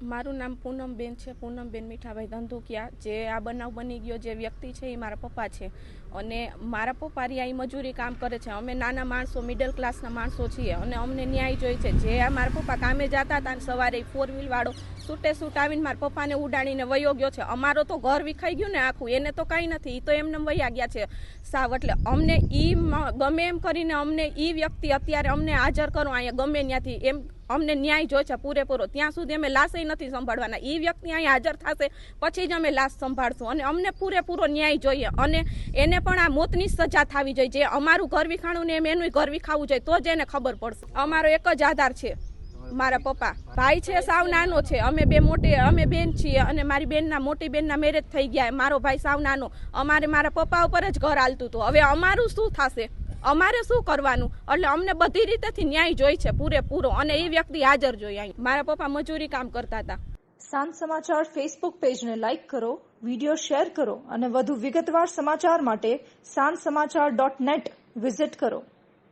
મારું નામ પૂનમબેન છે, પૂનમબેન મીઠાભાઈ ધંધુકિયા. જે આ બનાવ બની ગયો જે વ્યક્તિ છે એ મારા પપ્પા છે અને મારા પપ્પા અહીં મજૂરી કામ કરે છે. અમે નાના માણસો, મિડલ ક્લાસના માણસો છીએ અને અમને ન્યાય જોઈએ છે. જે આ મારા પપ્પા કામે જતા હતા અને સવારે 4 વ્હીલ વાળો સૂટે સૂટ આવીને મારા પપ્પાને ઉડાડીને વયો ગયો છે. અમારો તો ઘર વિખાઈ ગયું ને આખું, એને તો કાંઈ નથી, એ તો એમને વયા ગયા છે સાવ. એટલે અમને ગમે એમ કરીને અમને વ્યક્તિ અત્યારે અમને હાજર કરો અહીંયા ગમે ત્યાંથી, એમ અમને ન્યાય જોઈએ છે પૂરેપૂરો. ત્યાં સુધી અમે લાશ નથી સંભાળવાના. એ વ્યક્તિ અહીંયા હાજર થશે પછી જ અમે લાશ સંભાળશું અને અમને પૂરેપૂરો ન્યાય જોઈએ અને એને પણ આ મોતની સજા થવી જોઈએ. જે અમારું ઘર વિખાણું ને એમ એનું ઘર વિખાવું જોઈએ તો જ એને ખબર પડશે. અમારો એક જ આધાર છે મારા પપ્પા. ભાઈ છે સાવ નાનો છે, અમે બેન છીએ અને મારી બેનના મોટી બેનના મેરેજ થઈ ગયા. મારો ભાઈ સાવ નાનો. અમારે મારા પપ્પા ઉપર જ ઘર હાલતું હતું. હવે અમારું શું થશે, અમારે શું કરવાનું? એટલે અમને બધી રીતેથી ન્યાય જોઈ છે પૂરેપૂરો અને એ વ્યક્તિ હાજર જોઈએ. મારા પપ્પા મજૂરી કામ કરતા હતા. સાંજ સમાચાર ફેસબુક પેજને લાઇક કરો, વિડીયો શેર કરો અને વધુ વિગતવાર સમાચાર માટે sanssamachar.net વિઝિટ કરો.